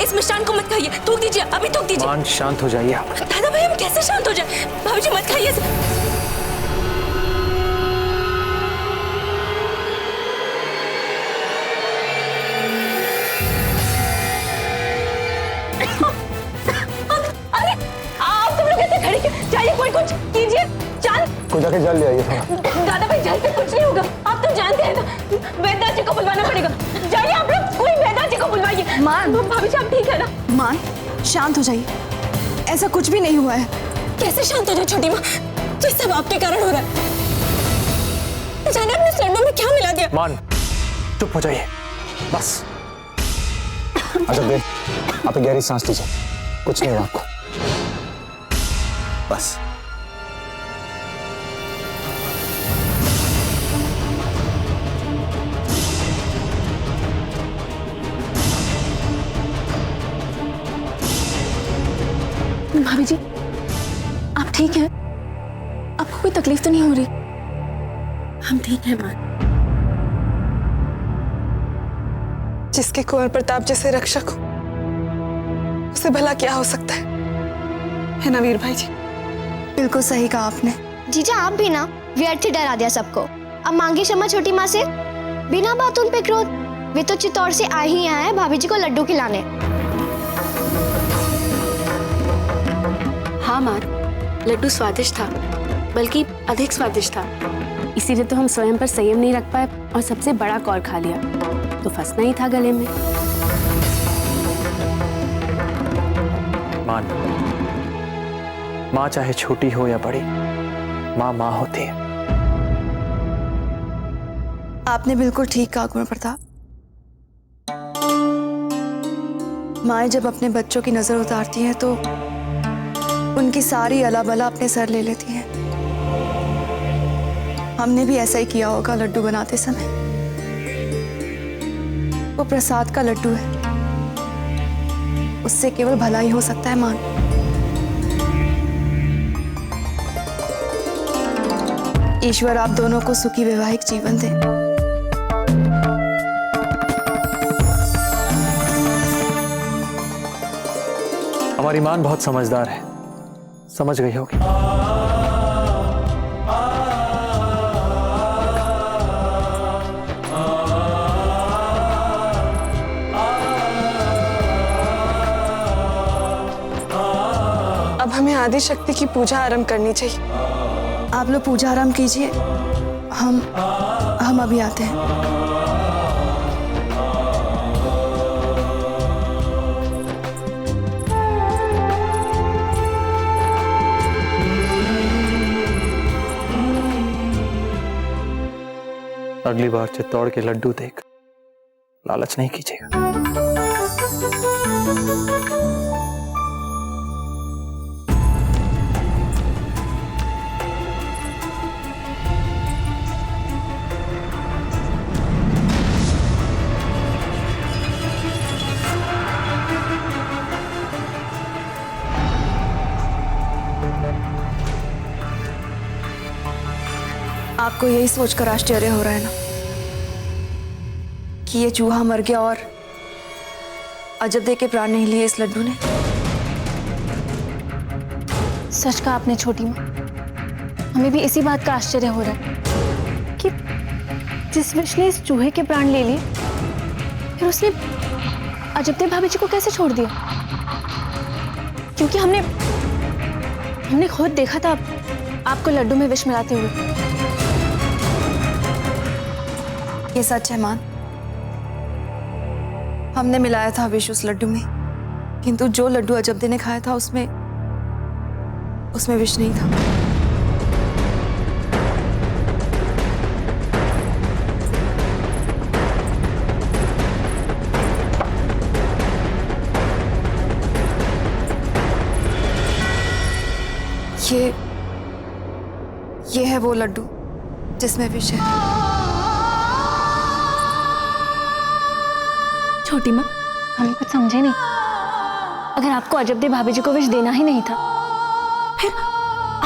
इस मिष्ठान को मत खाइए, थूक दीजिए, अभी थूक दीजिए। मान, शांत हो जाइए आप। दादा भाई हम कैसे शांत हो जाए? भाभी जी मत खाइए। अरे आप तुम लोग ऐसे खड़े क्यों? जाइए कोई कुछ कीजिए। कोई जाके जल ले आइए थोड़ा। दादा भाई जल से कुछ नहीं होगा, आप तो जानते हैं ना। वैद्य जी को बुलवाना पड़ेगा। जाइए आप लोग, कोई वैद्य जी को बुलवाइए। मान, भाभी जी आप ठीक है ना? मान, शांत हो जाइए, ऐसा कुछ भी नहीं हुआ है। कैसे शांत हो जाए छोटी माँ? ये सब आपके कारण हो रहा है। जाने अपने लड्डू में क्या मिला दिया? मान, चुप हो जाइए बस। अच्छा देख, आप गहरी सांस लीजिए, कुछ नहीं हुआ आपको, बस। भाभी जी आप ठीक हैं? आपको कोई तकलीफ तो नहीं हो रही? हम ठीक हैं माँ। जिसके कुंवर प्रताप जैसे रक्षक हो, उसे भला क्या हो सकता है ना वीर भाई जी? बिल्कुल सही कहा आपने। जीजा आप भी ना व्यर्थ ही डरा दिया सबको। अब मांगे क्षमा छोटी माँ से, बिना बात उन पे क्रोध। वे तो चित्तौड़ से आए ही हैं भाभी जी को लड्डू खिलाने। हाँ माँ, लड्डू स्वादिष्ट था, बल्कि अधिक स्वादिष्ट था। इसीलिए तो हम स्वयं पर संयम नहीं रख पाए और सबसे बड़ा कौर खा लिया, तो फंसना ही था गले में। मान, माँ चाहे छोटी हो या बड़ी, माँ माँ होती है। आपने बिल्कुल ठीक कहा कुंवर प्रताप। माएँ जब अपने बच्चों की नजर उतारती हैं तो उनकी सारी अलाबला अपने सर ले लेती हैं। हमने भी ऐसा ही किया होगा लड्डू बनाते समय। वो प्रसाद का लड्डू है, उससे केवल भला ही हो सकता है मान। ईश्वर आप दोनों को सुखी वैवाहिक जीवन दे। हमारी मान बहुत समझदार है, समझ गई होगी। अब हमें आदि शक्ति की पूजा आरंभ करनी चाहिए। आप लोग पूजा आरंभ कीजिए, हम अभी आते हैं। अगली बार चित्तौड़ के लड्डू देख लालच नहीं कीजिएगा। आपको यही सोचकर आश्चर्य हो रहा है ना कि ये चूहा मर गया और अजब के प्राण नहीं लिए इस लड्डू ने? सच कहा आपने छोटी माँ, हमें भी इसी बात का आश्चर्य हो रहा है कि जिस विष ने इस चूहे के प्राण ले लिए, फिर उसने अजब भाभी जी को कैसे छोड़ दिया? क्योंकि हमने खुद देखा था आपको लड्डू में विष मिलाते हुए। ये सच है मान, हमने मिलाया था विष उस लड्डू में, किंतु जो लड्डू अजब्दे ने खाया था उसमें विष नहीं था। ये है वो लड्डू जिसमें विष है। छोटी माँ, हमें कुछ समझे नहीं। अगर आपको अजब्दे भाभी जी को विष देना ही नहीं था, फिर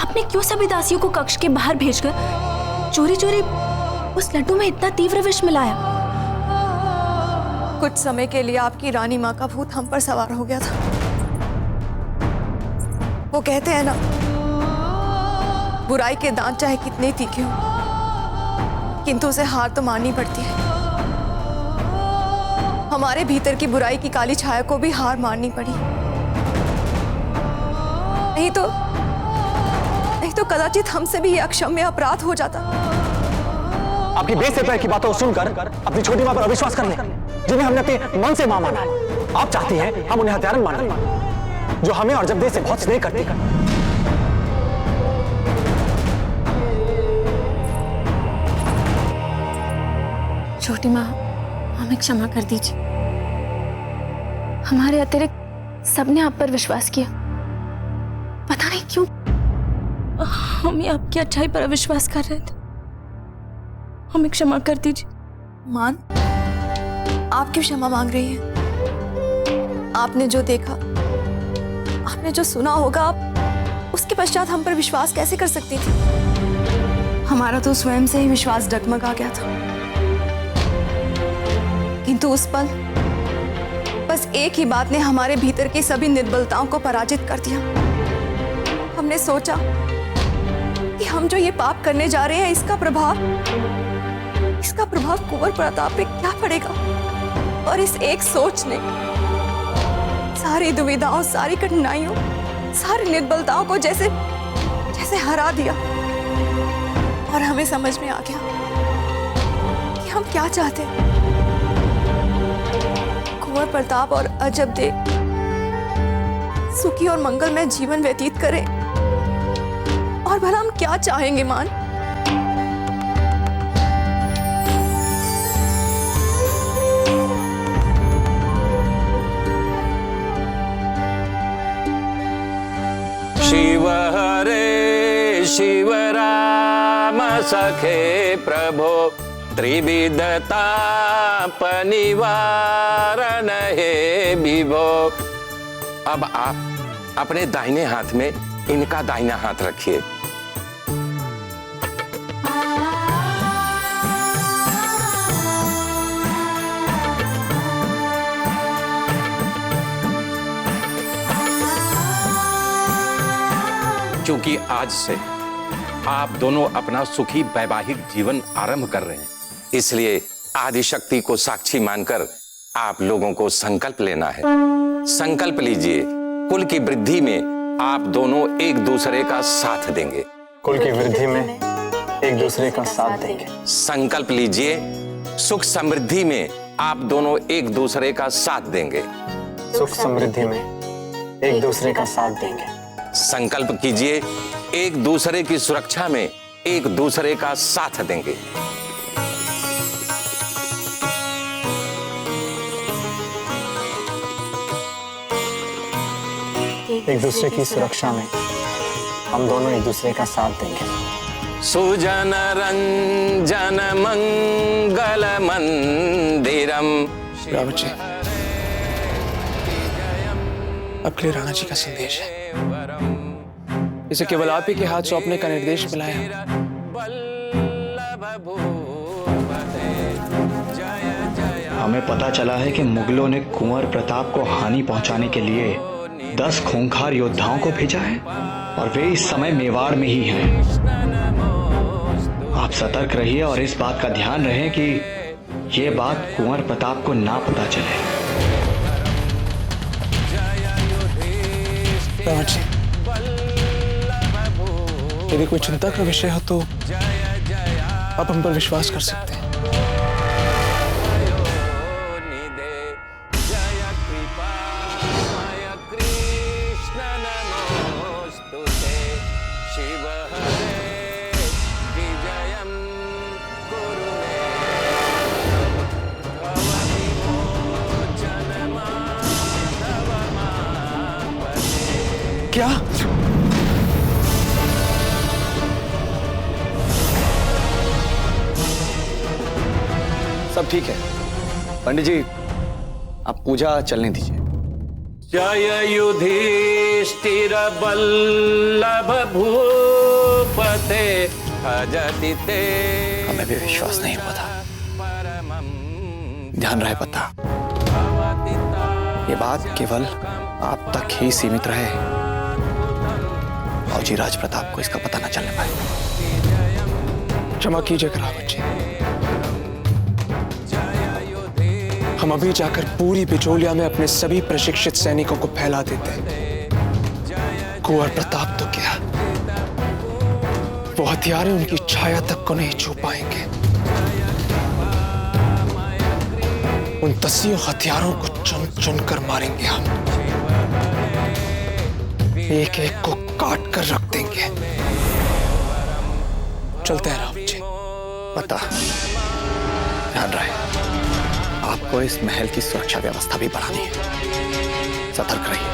आपने क्यों सभी दासियों को कक्ष के बाहर भेजकर चोरी चोरी उस लड्डू में इतना तीव्र विष मिलाया? कुछ समय के लिए आपकी रानी माँ का भूत हम पर सवार हो गया था। वो कहते हैं ना, बुराई के दांत चाहे कितने तीखे हो, किंतु उसे हार तो माननी पड़ती है। हमारे भीतर की बुराई की काली छाया को भी हार माननी पड़ी। नहीं तो कदाचित हमसे भी यह अक्षम्य अपराध हो जाता। आपकी बेसिर की बातों को सुनकर अपनी छोटी माँ पर अविश्वास करने, जिन्हें हमने अपने मन से मां माना है। आप चाहती हैं हम उन्हें हत्यारन माने, जो हमें और जब देश से बहुत स्नेह करती है। छोटी माँ, हमें क्षमा कर दीजिए। हमारे अतिरिक्त सबने आप पर विश्वास किया, पता नहीं क्यों हम ही आपकी अच्छाई पर अविश्वास कर रहे थे। हमें क्षमा कर दीजिए। मान, आप क्यों क्षमा मांग रही हैं? आपने जो देखा, आपने जो सुना होगा, आप उसके पश्चात हम पर विश्वास कैसे कर सकती थी? हमारा तो स्वयं से ही विश्वास डगमगा गया था। किंतु उस पल बस एक ही बात ने हमारे भीतर की सभी निर्बलताओं को पराजित कर दिया। हमने सोचा कि हम जो ये पाप करने जा रहे हैं, इसका प्रभाव कुंवर प्रताप पे क्या पड़ेगा। और इस एक सोच ने सारी दुविधाओं, सारी कठिनाइयों, सारी निर्बलताओं को जैसे हरा दिया। और हमें समझ में आ गया कि हम क्या चाहते हैं। कुंवर प्रताप और अजब देव सुखी और मंगलमय जीवन व्यतीत करें, और भला हम क्या चाहेंगे मान? शिव हरे शिव राम सखे प्रभो, त्रिविधताप निवारण हे विभो। अब आप अपने दाहिने हाथ में इनका दाहिना हाथ रखिए। क्योंकि आज से आप दोनों अपना सुखी वैवाहिक जीवन आरंभ कर रहे हैं, इसलिए आदिशक्ति को साक्षी मानकर आप लोगों को संकल्प लेना है। संकल्प लीजिए, कुल की वृद्धि में आप दोनों एक दूसरे का साथ देंगे। कुल की वृद्धि में एक दूसरे का साथ देंगे। संकल्प लीजिए, सुख समृद्धि में आप दोनों एक दूसरे का साथ देंगे। सुख समृद्धि में एक दूसरे का साथ देंगे। संकल्प कीजिए, एक दूसरे की सुरक्षा में एक दूसरे का साथ देंगे। एक दूसरे की सुरक्षा में हम दोनों एक दूसरे का साथ देंगे। सुजन रंजन मंगल मंदिरम। रावत जी, आपके लिए राणा जी का संदेश है। इसे केवल आप ही के हाथ सौंपने का निर्देश मिला है। हमें पता चला है कि मुगलों ने कुंवर प्रताप को हानि पहुंचाने के लिए 10 खूंखार योद्धाओं को भेजा है, और वे इस समय मेवाड़ में ही हैं। आप सतर्क रहिए और इस बात का ध्यान रखें कि ये बात कुंवर प्रताप को ना पता चले। रावत जी, यदि कोई चिंता का विषय हो तो आप हम पर विश्वास कर सकते हैं। क्या? सब ठीक है पंडित जी, आप पूजा चलने दीजिए। जय युधिष्ठिर बल्लभ भूपते अजदिते। हमें भी विश्वास नहीं हुआ था। ध्यान रहे पता। ये बात केवल आप तक ही सीमित रहे और जी राज प्रताप को इसका पता न चलने पाए। क्षमा कीजिएगा रावत जी, हम अभी जाकर पूरी बिचौलिया में अपने सभी प्रशिक्षित सैनिकों को फैला देते हैं। कुंवर प्रताप तो क्या, वो हथियारे उनकी छाया तक को नहीं छू पाएंगे। उन 10 हथियारों को चुन चुन कर मारेंगे हम, एक एक को काट कर रख देंगे। चलते हैं रावत जी। पता, ध्यान रहे, आपको इस महल की सुरक्षा व्यवस्था भी बढ़ानी है। सतर्क रहिए।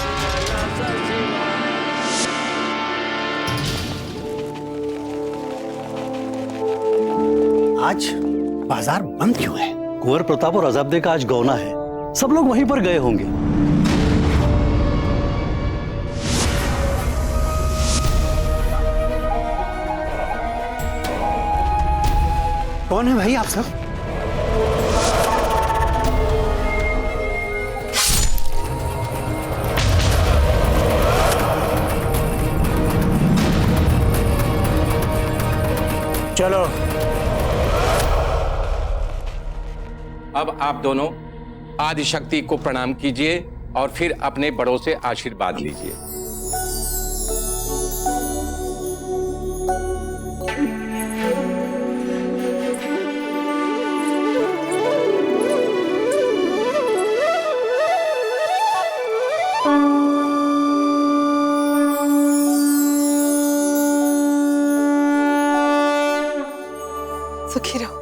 आज बाजार बंद क्यों है? कुंवर प्रताप और अजाबदे का आज गौना है, सब लोग वहीं पर गए होंगे। कौन है भाई आप सब? चलो। अब आप दोनों आदिशक्ति को प्रणाम कीजिए और फिर अपने बड़ों से आशीर्वाद लीजिए। सुखी रहो।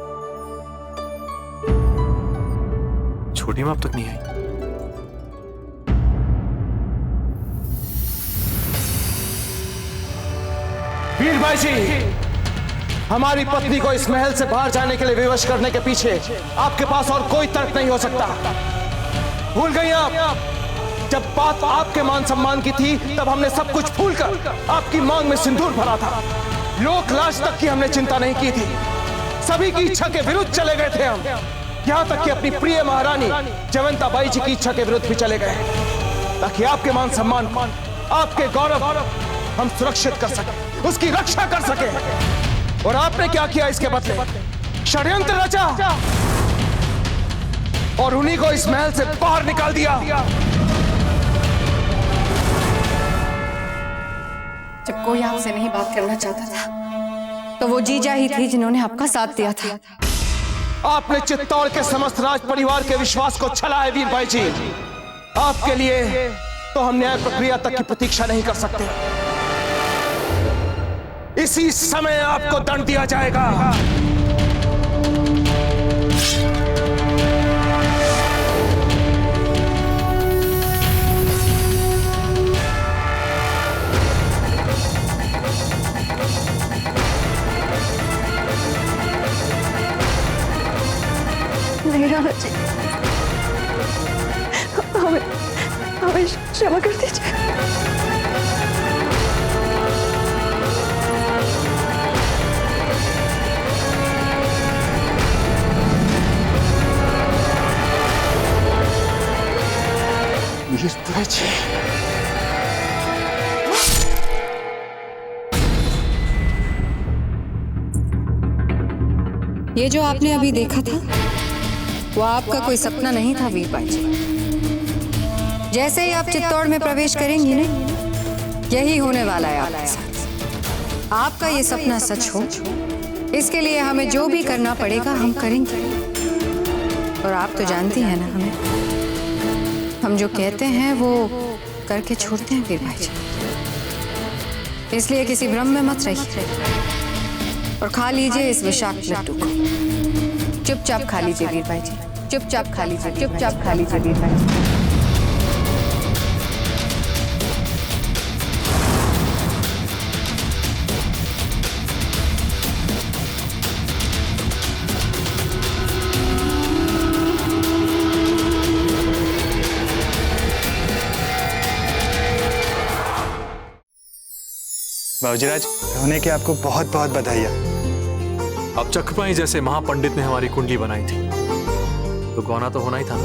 छोटी माँ अब तक नहीं आई। वीर भाई जी, हमारी पत्नी को इस महल से बाहर जाने के लिए विवश करने के पीछे आपके पास और कोई तर्क नहीं हो सकता। भूल गई आप? जब बात आपके मान सम्मान की थी तब हमने सब कुछ भूलकर आपकी मांग में सिंदूर भरा था। लोक लाज तक की हमने चिंता नहीं की थी। सभी की इच्छा के विरुद्ध चले गए थे हम, यहाँ तक कि अपनी प्रिय महारानी जयवंता बाई जी की इच्छा के विरुद्ध भी चले गए, ताकि आपके मान सम्मान, आपके गौरव हम सुरक्षित कर सके, उसकी रक्षा कर सके। और आपने क्या किया इसके बदले? षड्यंत्र रचा और उन्हीं को इस महल से बाहर निकाल दिया। जब कोई आपसे नहीं बात करना चाहता था तो वो जीजा ही थी जिन्होंने आपका साथ दिया था। आपने चित्तौड़ के समस्त राज परिवार के विश्वास को छला है वीर भाई जी। आपके लिए तो हम न्याय प्रक्रिया तक की प्रतीक्षा नहीं कर सकते। इसी समय आपको दंड दिया जाएगा। नहीं राणा जी, हमें क्षमा कर दीजिए। ये जो आपने अभी देखा था वो आपका कोई सपना नहीं था वीर बाई जी। जैसे ही आप चित्तौड़ में प्रवेश करेंगी ना, यही होने वाला है आपके साथ। आपका ये सपना सच हो, इसके लिए हमें जो भी करना पड़ेगा हम करेंगे। और आप तो जानती हैं ना, हम जो कहते हैं वो करके छोड़ते हैं वीर भाई जी। इसलिए किसी भ्रम में मत रहिए और खा लीजिए इस विषाक्त लड्डू को। चुपचाप खा लीजिए वीर भाई जी, चुपचाप खा लीजिए, चुपचाप खा लीजिए वीर भाई जी। बाबूजीराज, होने के आपको बहुत बहुत बधाइयाँ। अब चकपाई जैसे महापंडित ने हमारी कुंडली बनाई थी तो गौना तो होना ही था।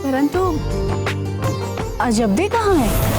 परंतु अजब्दे कहाँ है?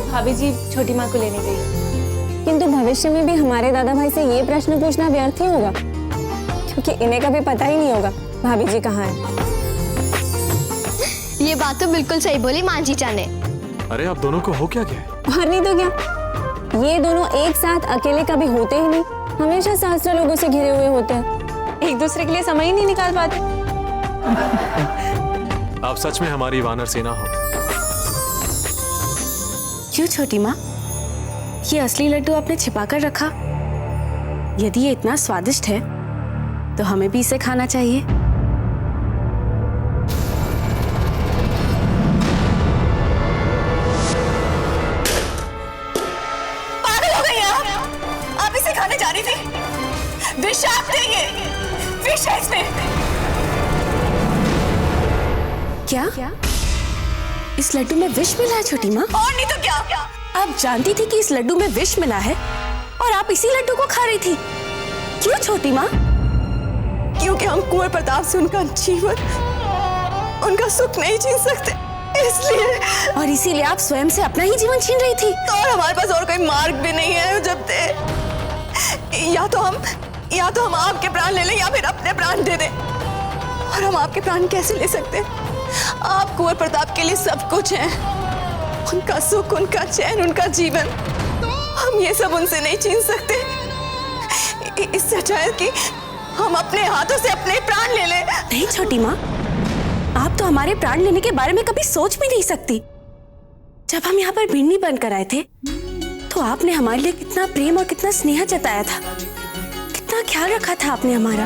भाभी जी छोटी माँ को लेने गई। किंतु भविष्य में भी हमारे दादा भाई से ये प्रश्न पूछना व्यर्थ ही होगा, क्योंकि इन्हें कभी पता ही नहीं होगा भाभी जी कहाँ है। ये बात तो बिल्कुल सही बोली माँ जीजा ने। अरे आप दोनों को हो क्या गया? और नहीं तो क्या, ये दोनों एक साथ अकेले कभी होते ही नहीं, हमेशा सहस्त्र लोगों से घिरे हुए होते हैं, एक दूसरे के लिए समय ही नहीं निकाल पाते। आप सच में हमारी वानर सेना हो। क्यों छोटी माँ, ये असली लड्डू आपने छिपा कर रखा? यदि ये इतना स्वादिष्ट है तो हमें भी इसे खाना चाहिए। पागल हो गई आप इसे खाने जा रही थी। विषाक्त है ये, विष है इसमें। क्या? इस लड्डू में विष मिला है छोटी माँ? और नहीं तो क्या। आप जानती थी कि इस लड्डू में विष मिला है और आप इसी लड्डू को खा रही थी। क्यों छोटी माँ? क्योंकि हम कुंवर प्रताप से उनका जीवन, उनका सुख नहीं छीन सकते, इसलिए। और इसीलिए आप स्वयं से अपना ही जीवन छीन रही थी। तो और हमारे पास और कोई मार्ग भी नहीं है जब तक या तो हम आपके प्राण ले लें या फिर अपने प्राण दे दें। और हम आपके प्राण कैसे ले सकते हैं? आप कुंवर प्रताप के लिए सब कुछ हैं, उनका सुख, उनका चैन, उनका जीवन। हम ये सब उनसे नहीं छीन सकते। इससे अच्छा है कि हम अपने हाथों से अपने प्राण ले लें। नहीं छोटी माँ, आप तो हमारे प्राण लेने के बारे में कभी सोच भी नहीं सकती। जब हम यहाँ पर भिन्नी बनकर आए थे तो आपने हमारे लिए कितना प्रेम और कितना स्नेह जताया था, कितना ख्याल रखा था आपने हमारा।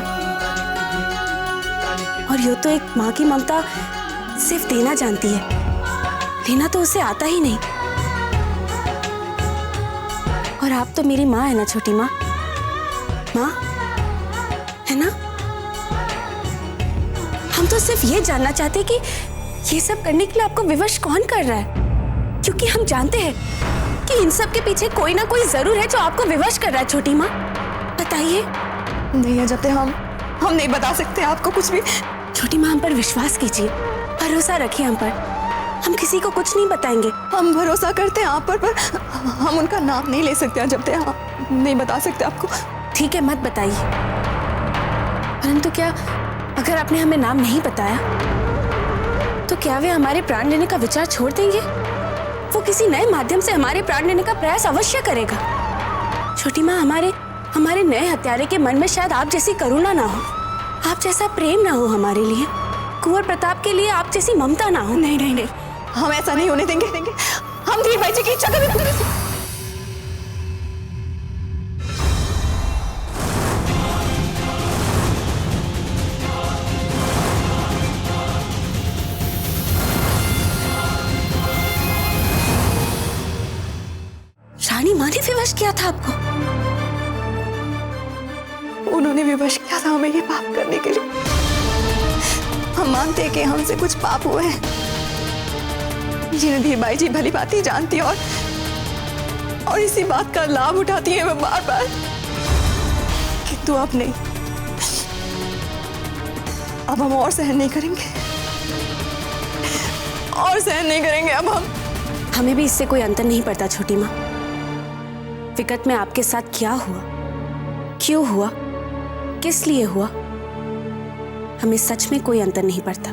और यो तो एक माँ की ममता सिर्फ देना जानती है, लेना तो उसे आता ही नहीं। और आप तो मेरी माँ है ना छोटी माँ, माँ है ना? हम तो सिर्फ ये जानना चाहते कि ये सब करने के लिए आपको विवश कौन कर रहा है, क्योंकि हम जानते हैं कि इन सब के पीछे कोई ना कोई जरूर है जो आपको विवश कर रहा है। छोटी माँ बताइए। नहीं है जब तक हम नहीं बता सकते आपको कुछ भी। छोटी माँ हम पर विश्वास कीजिए, भरोसा रखिए हम पर, हम किसी को कुछ नहीं बताएंगे। हम भरोसा करते हैं आप पर हम उनका नाम नहीं ले सकते जब तक हम नहीं बता सकते आपको। ठीक है, मत बताइए। परंतु क्या अगर आपने हमें नाम नहीं बताया तो क्या वे हमारे प्राण लेने का विचार छोड़ देंगे? वो किसी नए माध्यम से हमारे प्राण लेने का प्रयास अवश्य करेगा। छोटी माँ, हमारे नए हत्यारे के मन में शायद आप जैसी करुणा ना हो, आप जैसा प्रेम ना हो हमारे लिए, कुंवर प्रताप के लिए आप जैसी ममता ना हो। नहीं नहीं नहीं, हम ऐसा नहीं होने देंगे। हम धीर भाई जी की इच्छा कभी। रानी माँ ने विवश किया था आपको? उन्होंने विवश किया था हमें ये पाप करने के लिए। हम मानते हैं कि हमसे कुछ पाप हुए हैं, जिन्हें धीर बाई जी भली भांति जानती है और इसी बात का लाभ उठाती है बार बार। किंतु अब नहीं, अब हम और सहन नहीं करेंगे, और सहन नहीं करेंगे अब हम। हमें भी इससे कोई अंतर नहीं पड़ता छोटी माँ। विगत में आपके साथ क्या हुआ, क्यों हुआ, किस लिए हुआ, हमें सच में कोई अंतर नहीं पड़ता।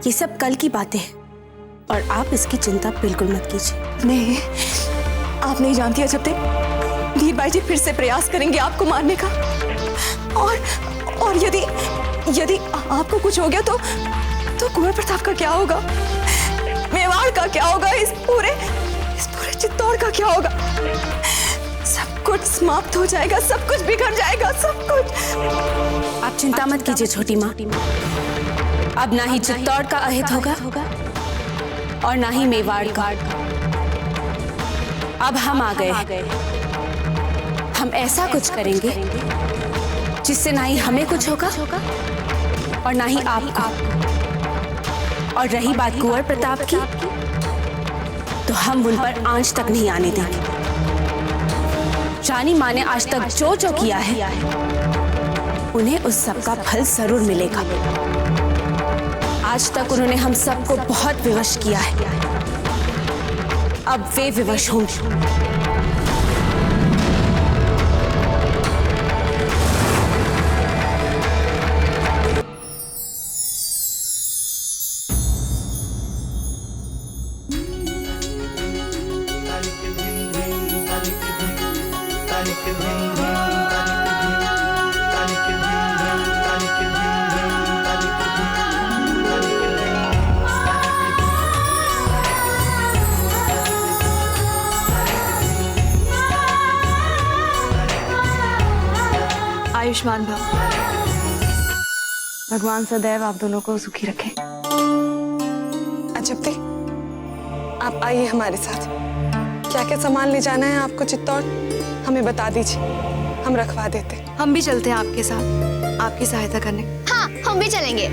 ये सब कल की बातें हैं और आप इसकी चिंता बिल्कुल मत कीजिए। नहीं, आप नहीं जानती है जब तक धीर बाई जी फिर से प्रयास करेंगे आपको मारने का, और यदि आपको कुछ हो गया तो कुंवर प्रताप का क्या होगा? मेवाड़ का क्या होगा, इस पूरे चित्तौड़ का क्या होगा? सब कुछ समाप्त हो जाएगा, सब कुछ बिखर जाएगा, सब कुछ। आप चिंता मत कीजिए छोटी माँ, अब ना ही चित्तौड़ का अहित होगा और ना ही मेवाड़ का। अब हम आ गए, हम ऐसा कुछ करेंगे जिससे ना ही हमें कुछ होगा और ना ही आप। और रही बात कुंवर प्रताप की, तो हम उन पर आंच तक नहीं आने देंगे। रानी माँ ने आज तक जो जो किया है, उन्हें उस सब का फल जरूर मिलेगा। आज तक उन्होंने हम सबको बहुत विवश किया है, अब वे विवश होंगे। आयुष्मान भव। भगवान सदैव आप दोनों को सुखी रखें। अजब दी, आप आइए हमारे साथ। क्या क्या सामान ले जाना है आपको चित्तौड़, हमें बता दीजिए, हम रखवा देते। हम भी चलते हैं आपके साथ, आपकी सहायता करने। हाँ, हम भी चलेंगे।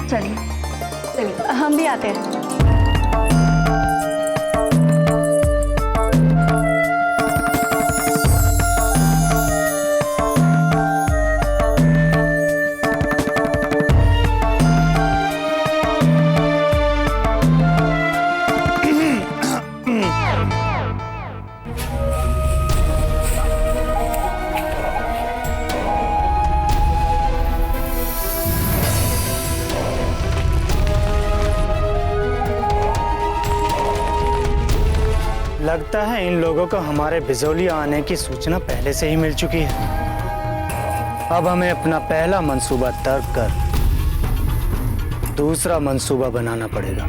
चलिए हम भी आते हैं। लगता है इन लोगों को हमारे बिजौलिया आने की सूचना पहले से ही मिल चुकी है। अब हमें अपना पहला मंसूबा तर्क कर दूसरा मंसूबा बनाना पड़ेगा,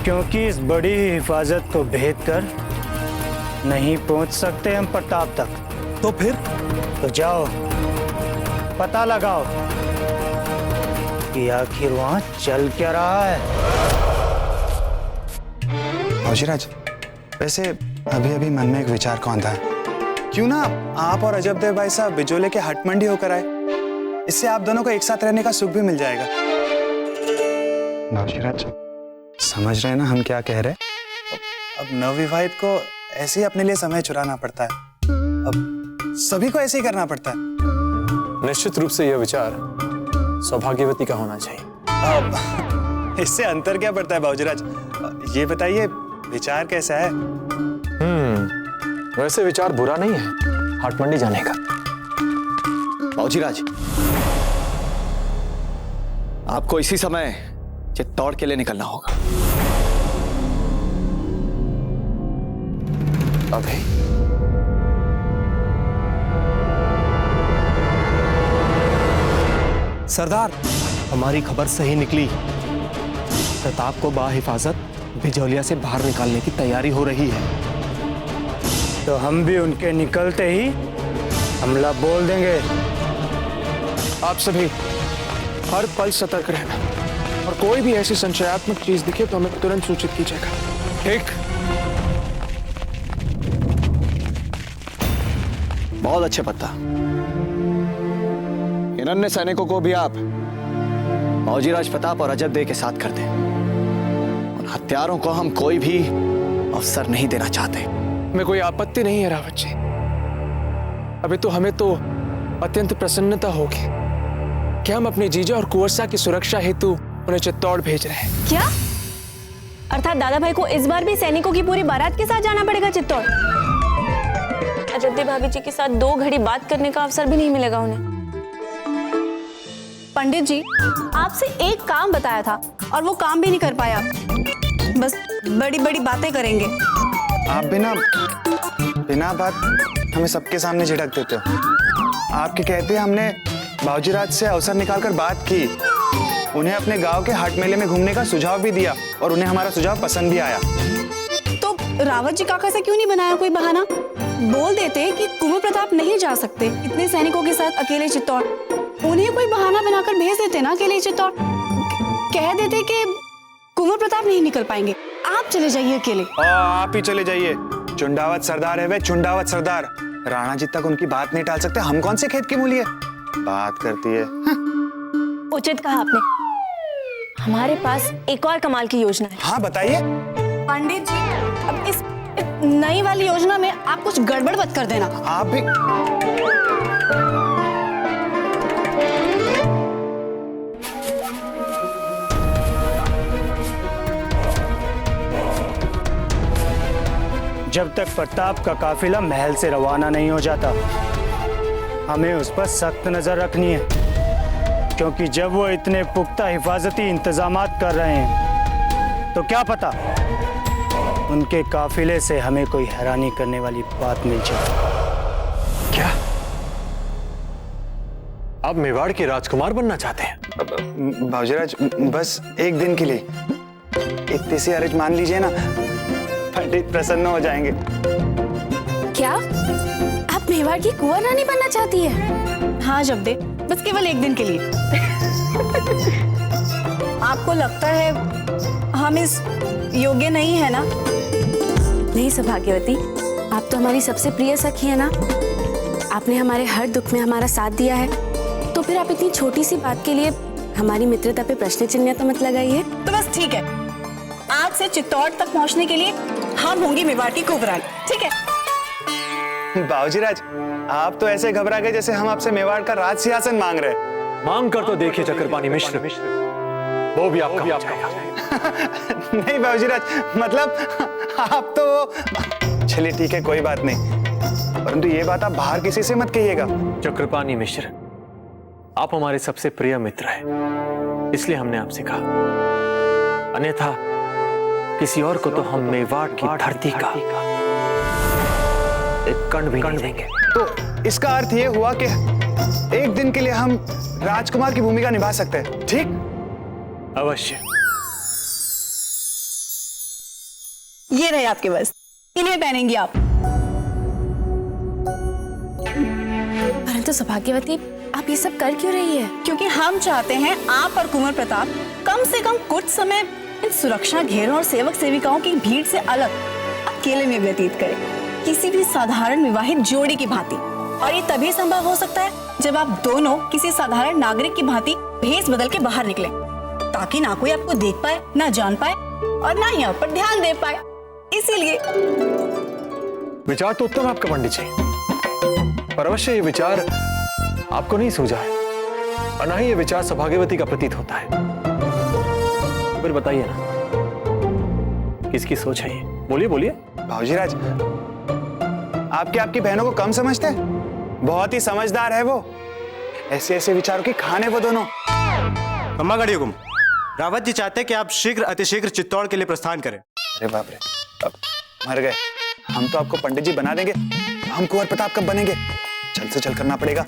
क्योंकि इस बड़ी हिफाजत को भेद कर नहीं पहुंच सकते हम प्रताप तक। तो फिर? तो जाओ पता लगाओ कि आखिर वहां चल क्या रहा है। औशिराज, वैसे अभी अभी मन में एक विचार कौन था, क्यों ना आप और अजब देव भाई साहब बिजोले के हट मंडी होकर आए, इससे आप दोनों को एक साथ रहने का सुख भी मिल जाएगा। औशिराज, समझ रहे हैं ना हम क्या कह रहे हैं? अब नवविवाहित को ऐसे ही अपने लिए समय चुराना पड़ता है, अब सभी को ऐसे ही करना पड़ता है। निश्चित रूप से यह विचार सौभाग्यवती का होना चाहिए। अब इससे अंतर क्या पड़ता है बाबूजीराज, ये बताइए विचार कैसा है? वैसे विचार बुरा नहीं है हाट मंडी जाने का। बाबूजीराज, आपको इसी समय चित्तौड़ के लिए निकलना होगा। अभी? सरदार, हमारी खबर सही निकली। प्रताप को बाहिफाजत बिजौलिया से बाहर निकालने की तैयारी हो रही है। तो हम भी उनके निकलते ही हमला बोल देंगे। आप सभी हर पल सतर्क रहना, और कोई भी ऐसी संशयात्मक चीज दिखे तो हमें तुरंत सूचित कीजिएगा। ठीक? बहुत अच्छे पत्ता। इन अन्य सैनिकों को भी आप बाबूजीराज प्रताप और अजब देव के साथ कर दें। और हत्यारों को हम कोई भी अवसर नहीं देना चाहते। हमें कोई आपत्ति नहीं है रावत जी। अभी तो हमें तो अत्यंत प्रसन्नता होगी कि हम अपने जीजा और कुंवरसा की सुरक्षा हेतु उन्हें चित्तौड़ भेज रहे हैं। क्या? अर्थात दादा भाई को इस बार भी सैनिकों की पूरी बारात के साथ जाना पड़ेगा चित्तौड़? अजब भाभी जी के साथ 2 घड़ी बात करने का अवसर भी नहीं मिलेगा उन्हें। पंडित जी, आपसे एक काम बताया था और वो काम भी नहीं कर पाया, बस बड़ी बड़ी बातें करेंगे। आप बिना बात हमें सबके सामने झिड़क देते हो। आपके कहते हमने बाबूजीराज से अवसर निकालकर बात की, उन्हें अपने गांव के हाट मेले में घूमने का सुझाव भी दिया और उन्हें हमारा सुझाव पसंद भी आया। तो रावत जी काका से क्यों नहीं बनाया कोई बहाना? बोल देते कि कुंवर प्रताप नहीं जा सकते इतने सैनिकों के साथ अकेले चित्तौड़। उन्हें कोई बहाना बनाकर भेज देते ना अकेले चित्तौड़। कह देते कि कुंवर प्रताप नहीं निकल पाएंगे, आप चले जाइए अकेले। आप ही चले जाइए। चुंडावत सरदार है वे, चुंडावत सरदार। राणा जी तक उनकी बात नहीं टाल सकते, हम कौन से खेत की मूली है? बात करती है। उचित कहा आपने। हमारे पास एक और कमाल की योजना है। हाँ बताइए। पंडित जी, अब इस नई वाली योजना में आप कुछ गड़बड़ मत कर देना। आप भी जब तक प्रताप का काफिला महल से रवाना नहीं हो जाता, हमें उस पर सख्त नजर रखनी है, क्योंकि जब वो इतने पुख्ता हिफाजती इंतजामात कर रहे हैं तो क्या पता उनके काफिले से हमें कोई हैरानी करने वाली बात मिल जाए। क्या आप मेवाड़ के राजकुमार बनना चाहते हैं? भाऊजीराज, बस एक दिन के लिए इतनी सी अर्ज मान लीजिए ना, पंडित प्रसन्न हो जाएंगे। क्या आप मेवाड़ की कुंवर रानी बनना चाहती है? हाँ जब्दे, बस केवल एक दिन के लिए। आपको लगता है हम इस योग्य नहीं है ना? नहीं सौभाग्यवती, आप तो हमारी सबसे प्रिय सखी है ना। आपने हमारे हर दुख में हमारा साथ दिया है, तो फिर आप इतनी छोटी सी बात के लिए हमारी मित्रता पे प्रश्न चिन्ह तो मत लगाइए। तो बस ठीक है, आज से चित्तौड़ तक पहुंचने के लिए हम होंगी मेवाड़ की कुंवर रानी, ठीक है? बाबूजीराज, आप तो ऐसे घबरा गए जैसे हम आपसे मेवाड़ का राज सिंहासन मांग रहे हैं। मांग कर तो देखिए चक्रपाणी मिश्र, वो भी आपका नहीं बाबूजीराज, मतलब आप तो चलिए ठीक है, कोई बात नहीं, परंतु ये बात आप बाहर किसी से मत कहिएगा। चक्रपाणी मिश्र, आप हमारे सबसे प्रिय मित्र हैं, इसलिए हमने आपसे कहा, अन्यथा किसी और को तो हम मेवाड़ की धरती का एक कण भी नहीं देंगे। तो इसका अर्थ ये हुआ कि एक दिन के लिए हम राजकुमार की भूमिका निभा सकते हैं, ठीक? अवश्य। ये रहे आपके वस्त्र, इन्हें पहनेंगी आप। परंतु सौभाग्यवती, आप ये सब कर क्यों रही है? क्योंकि हम चाहते हैं आप और कुंवर प्रताप कम से कम कुछ समय इन सुरक्षा घेरों और सेवक सेविकाओं की भीड़ से अलग अकेले में व्यतीत करें, किसी भी साधारण विवाहित जोड़ी की भांति। और ये तभी संभव हो सकता है जब आप दोनों किसी साधारण नागरिक की भांति भेष बदल के बाहर निकले, ताकि ना कोई आपको देख पाए, ना जान पाए और ना ही आप पर ध्यान दे पाए। इसीलिए विचार तो उत्तम आपका पंडित जी, पर अवश्य ये विचार आपको नहीं सूझा है और ना ही ये विचार सौभाग्यवती का प्रतीत होता है। फिर बताइए ना, किसकी सोच है ये? बोलिए बोलिए। भाऊजीराज, आपकी बहनों को कम समझते हैं? बहुत ही समझदार है वो, ऐसे ऐसे विचारों की खाने वो दोनों। अम्मा गड़ी हुकुम, रावत जी चाहते हैं कि आप शीघ्र अतिशीघ्र चित्तौड़ के लिए प्रस्थान करें। अरे बाप रे, अब मर गए। हम तो आपको पंडित जी बना देंगे, हम कुंवर प्रताप कब बनेंगे? चल से चल करना पड़ेगा।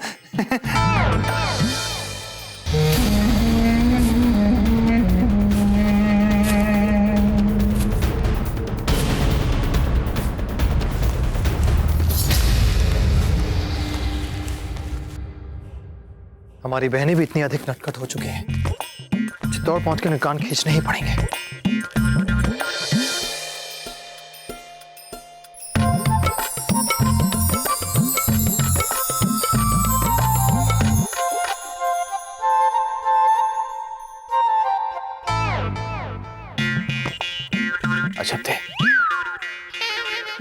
हमारी बहनें भी इतनी अधिक नटखट हो चुकी हैं, चित्तौड़ पहुंच के कान खींचने ही पड़ेंगे। अजब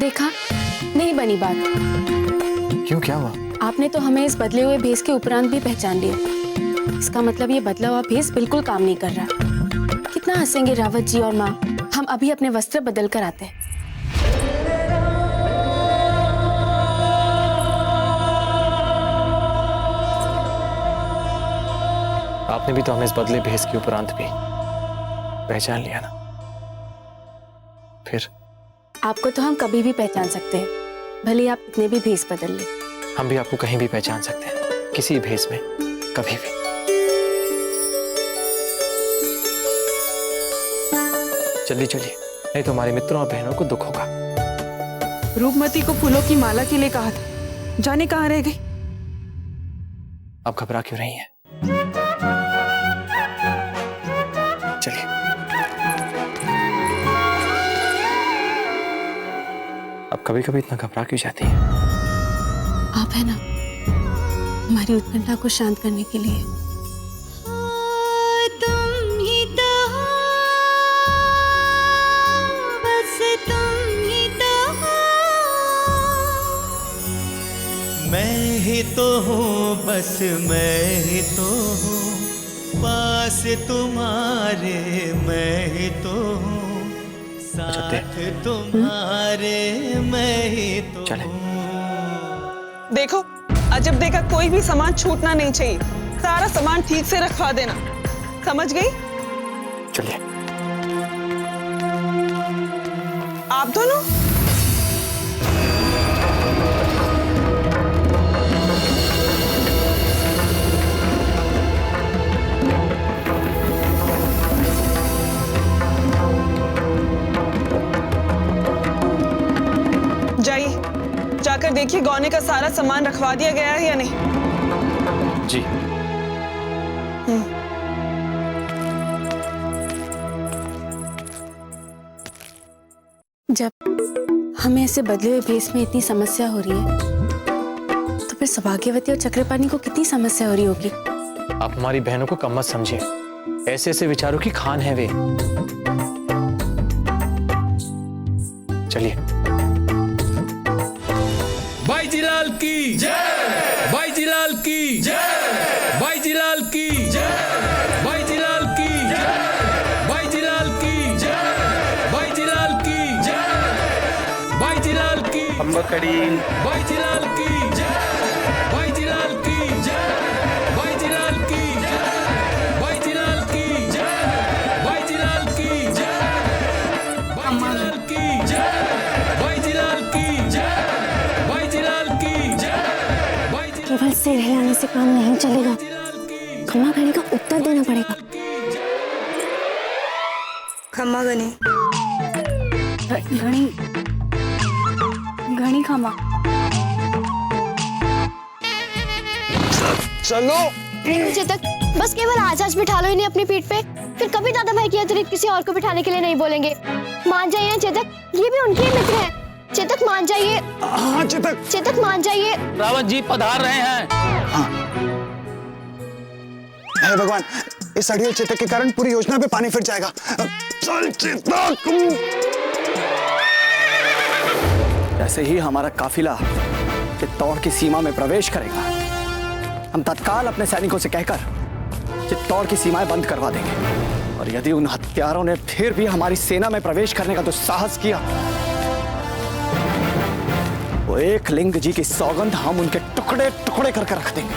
देखा, नहीं बनी बात। क्यों, क्या हुआ? आपने तो हमें इस बदले हुए भेष के उपरांत भी पहचान लिया। इसका मतलब ये बदला हुआ भेष बिल्कुल काम नहीं कर रहा। कितना हंसेंगे रावत जी और माँ। हम अभी अपने वस्त्र बदल कर आते हैं। आपने भी तो हमें इस बदले भेष के उपरांत भी पहचान लिया ना। फिर आपको तो हम कभी भी पहचान सकते हैं, भले आप कितने भी भेष बदल लें। हम भी आपको कहीं भी पहचान सकते हैं, किसी भेष में, कभी भी। जल्दी चलिए, नहीं तो हमारे मित्रों और बहनों को दुख होगा। रूपमती को फूलों की माला के लिए कहा था, जाने कहाँ रह गई। आप घबरा क्यों रही हैं? चलिए। अब कभी कभी इतना घबरा क्यों जाती हैं? आप है ना हमारी उत्कंठा को शांत करने के लिए। तुम ही तो हो, बस तुम ही तो हो। मैं ही तो हूँ, बस मैं ही तो हूँ, पास तुम्हारे मैं ही तो हूँ, साथ तुम्हारे मैं ही तो हूँ। देखो, अजब देखा कोई भी सामान छूटना नहीं चाहिए, सारा सामान ठीक से रखवा देना, समझ गई? चलिए। आप दोनों जाइए, जाकर देखिए गौने का सारा सामान रखवा दिया गया है या नहीं। जी। जब हमें ऐसे बदले हुए भेष में इतनी समस्या हो रही है, तो फिर सौभाग्यवती और चक्रपाणी को कितनी समस्या हो रही होगी। आप हमारी बहनों को कम मत समझिए, ऐसे ऐसे विचारों की खान है वे। चलिए। बाईजीलाल की जय, बाईजीलाल की जय, बाईजीलाल की जय, बाईजीलाल की जय, बाईजीलाल की जय, बाईजीलाल की जय, बाईजीलाल की अंबकड़ी, बाईजीलाल की जय, बाईजीलाल की जय, बाईजीलाल की जय, बाईजीलाल की जय, बाईजीलाल की जय, बाईजीलाल की जय, बाईजीलाल की जय, बाईजीलाल की जय। केवल सिर हिलाने से काम नहीं चलेगा, खम्मा घड़ी का उत्तर देना पड़ेगा। खम्मा गनी, घड़ी घड़ी खम्मा। चलो। चेतक, बस केवल आज बिठा लो इन्हें अपनी पीठ पे, फिर कभी दादा भाई के अतिरिक्त किसी और को बिठाने के लिए नहीं बोलेंगे। मान जाइए ना चेतक, ये भी उनके ही मित्र हैं। चेतक मान जाइए। हाँ चेतक। चेतक मान जाइए। रावत जी पधार रहे हैं। हाँ। हे भगवान, इस अड़ियल चेतक के कारण पूरी योजना पे पानी फिर जाएगा। चल चेतक। जैसे ही हमारा काफिला चित्तौड़ की सीमा में प्रवेश करेगा, हम तत्काल अपने सैनिकों से कहकर चित्तौड़ की सीमाएं बंद करवा देंगे। और यदि उन हत्यारों ने फिर भी हमारी सेना में प्रवेश करने का दुस्साहस किया, वो एक लिंग जी की सौगंध हम उनके टुकड़े टुकड़े करके रख देंगे।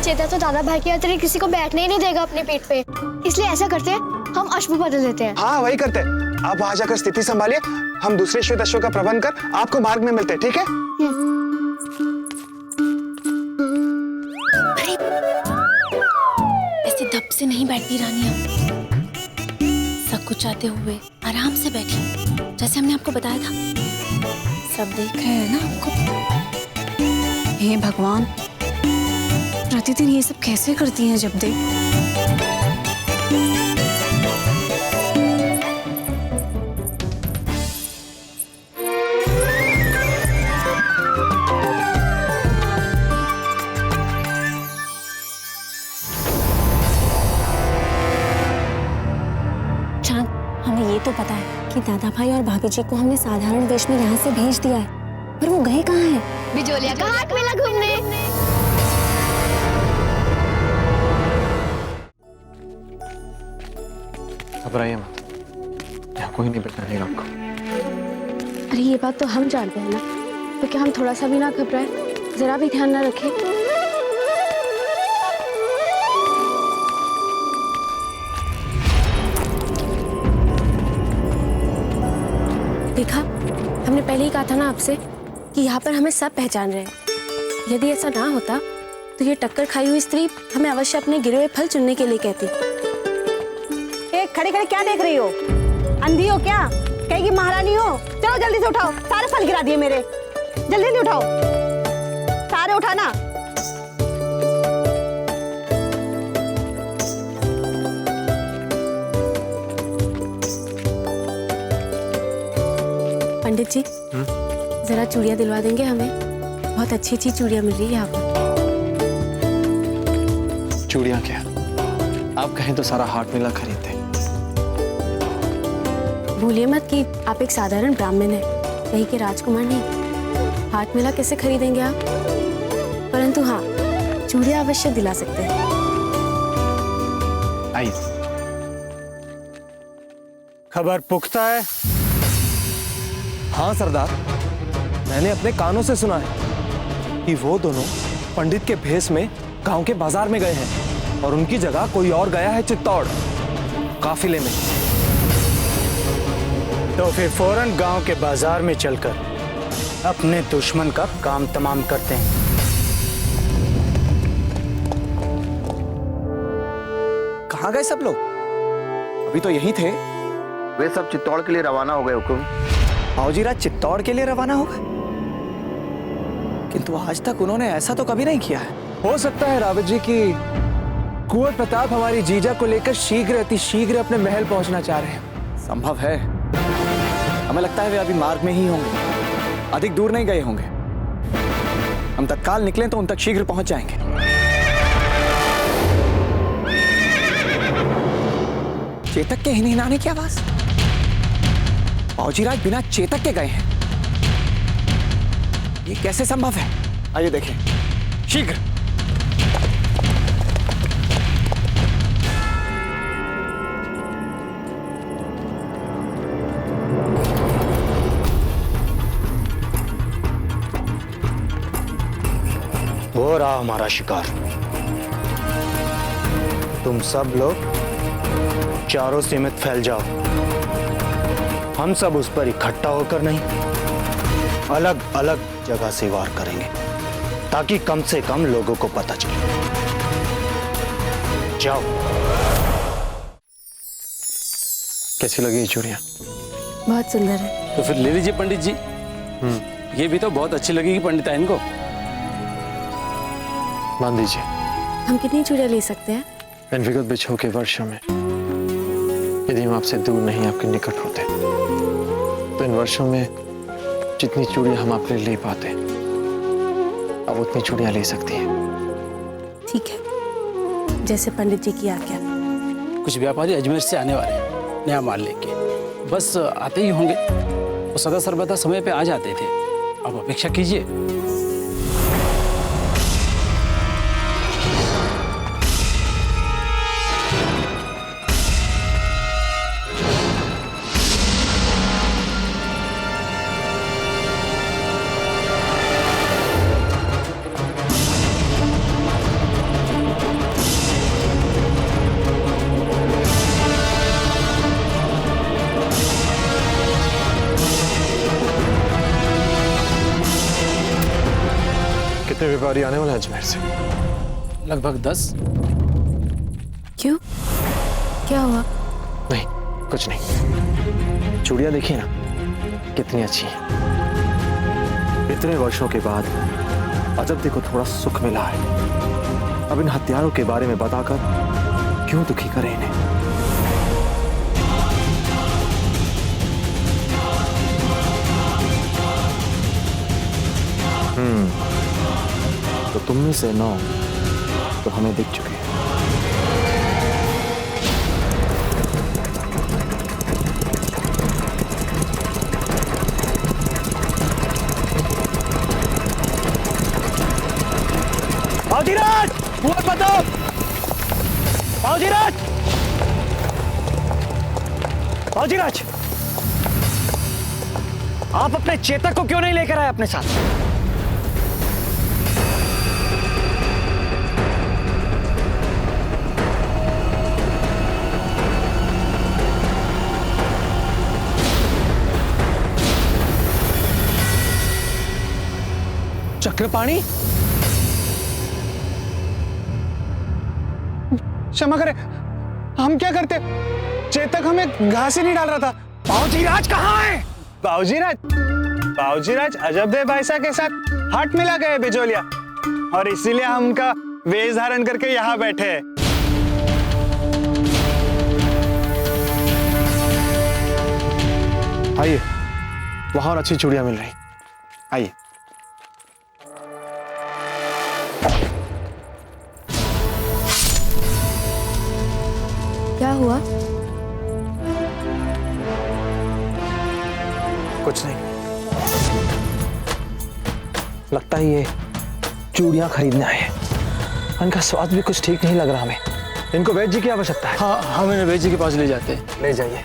चेतक तो दादा भाई के अतिरिक्त किसी को बैठने ही नहीं देगा अपनी पीठ पे, इसलिए ऐसा करते हैं, हम अश्व बदल देते हैं। हाँ वही करते हैं। आप वहां जाकर स्थिति संभालिए, हम दूसरे श्वेत अश्व का प्रबंध कर आपको मार्ग में मिलते हैं, ठीक है? ऐसे दब से नहीं बैठती रानिया, सब कुछ चाहते हुए आराम से बैठी, जैसे हमने आपको बताया था। सब देख रहे हैं ना आपको। हे भगवान, प्रतिदिन ये सब कैसे करती हैं जब देख। चांद, हमें ये तो पता है कि दादा भाई और भाभी जी को हमने साधारण वेश में यहाँ से भेज दिया है, पर वो गए कहाँ हैं? बिजोलिया का हाट मेला घूमने। घबराइए मत, यहाँ कोई नहीं बचाएगा आपको। अरे ये बात तो हम जानते हैं ना, तो क्या हम थोड़ा सा भी ना घबराए, जरा भी ध्यान ना रखें? देखा, हमने पहले ही कहा था ना आपसे कि यहाँ पर हमें सब पहचान रहे हैं। यदि ऐसा ना होता तो ये टक्कर खाई हुई स्त्री हमें अवश्य अपने गिरे हुए फल चुनने के लिए कहती। खड़े खड़े क्या देख रही हो? अंधी हो क्या? कहेगी महारानी हो? चलो जल्दी से उठाओ, सारे फल गिरा दिए मेरे। जल्दी जल्दी उठाओ, सारे उठाना। पंडित जी, जरा चूड़ियाँ दिलवा देंगे हमें? बहुत अच्छी अच्छी चूड़ियाँ मिल रही है यहाँ पर। चूड़ियाँ क्या, आप कहें तो सारा हाट मेला खरीदते। भूलिए मत कि आप एक साधारण ब्राह्मण हैं, कहीं के राजकुमार नहीं। हाट मेला कैसे खरीदेंगे आप? परंतु हाँ, चूड़ियाँ अवश्य दिला सकते हैं। आइए। खबर पुख्ता है? हाँ सरदार, मैंने अपने कानों से सुना है कि वो दोनों पंडित के भेष में गांव के बाजार में गए हैं और उनकी जगह कोई और गया है चित्तौड़ काफिले में। तो फिर फौरन गांव के बाजार में चलकर अपने दुश्मन का काम तमाम करते हैं। कहाँ गए सब लोग? अभी तो यहीं थे। वे सब चित्तौड़ के लिए रवाना हो गए हुकुम। बाबूजीराज चित्तौड़ के लिए रवाना हो गए, किंतु आज तक उन्होंने ऐसा तो कभी नहीं किया है। हो सकता है रावत जी की कुंवर प्रताप हमारी जीजा को लेकर शीघ्र अति शीघ्र अपने महल पहुंचना चाह रहे हैं। संभव है, हमें लगता है वे अभी मार्ग में ही होंगे, अधिक दूर नहीं गए होंगे। हम तत्काल निकलें तो उन तक शीघ्र पहुंच जाएंगे। चेतक के हिनहिनाने की आवाज? बाबूजीराज बिना चेतक के गए हैं, ये कैसे संभव है? आइए देखें, शीघ्र। हो रहा हमारा शिकार। तुम सब लोग चारों सीमित फैल जाओ। हम सब उस पर इकट्ठा होकर नहीं, अलग अलग जगह से वार करेंगे ताकि कम से कम लोगों को पता चले। जाओ। कैसी लगी ये चूड़ियाँ? बहुत सुंदर है। तो फिर ले लीजिए पंडित जी। ये भी तो बहुत अच्छी लगेगी पंडिताइन को। मान दीजिए। हम कितनी चूड़ियाँ ले सकते हैं? इन विगत बिछो के वर्षों में यदि हम आपसे दूर नहीं आपके निकट होते तो इन वर्षों में जितनी चूड़ियाँ हम आपके लिए ले पाते अब उतनी चूड़ियाँ ले सकती हैं। ठीक है, जैसे पंडित जी की आज्ञा। कुछ व्यापारी अजमेर से आने वाले हैं नया माल लेके, बस आते ही होंगे। वो सदा सर्वदा समय पे आ जाते थे, अब अपेक्षा कीजिए। कितने व्यापारी आने वाले हैं अजमेर से? लगभग 10। क्यों, क्या हुआ? नहीं, कुछ नहीं। चूड़ियाँ देखिए ना कितनी अच्छी हैं। इतने वर्षों के बाद अजब को थोड़ा सुख मिला है। अब इन हथियारों के बारे में बताकर क्यों दुखी करें इन्हें? तो तुम में से 9 तो हमें दिख चुके हैं। बाबूजीराज, कुंवर प्रताप! बाबूजीराज! बाबूजीराज, आप अपने चेतक को क्यों नहीं लेकर आए अपने साथ? चक्रपाणी, क्षमा करें, हम क्या करते? चेतक हमें घास ही नहीं डाल रहा था। बाबूजी राज कहाँ है? बाबूजी राज अजबदेव भाई साहब के साथ हाथ मिला गए बिजोलिया, और इसीलिए हम उनका वेश धारण करके यहाँ बैठे हैं। आइए, वहां और अच्छी चूड़ियां मिल रही, आइए। क्या हुआ? कुछ नहीं, लगता है ये चूड़ियां खरीदने आए हैं। इनका स्वाद भी कुछ ठीक नहीं लग रहा हमें। इनको वैद्य जी की आवश्यकता है। हाँ, हम इन्हें वैद्य जी के पास ले जाते हैं। ले जाइए।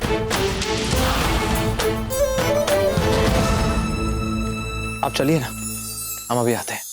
आप चलिए ना, हम अभी आते हैं।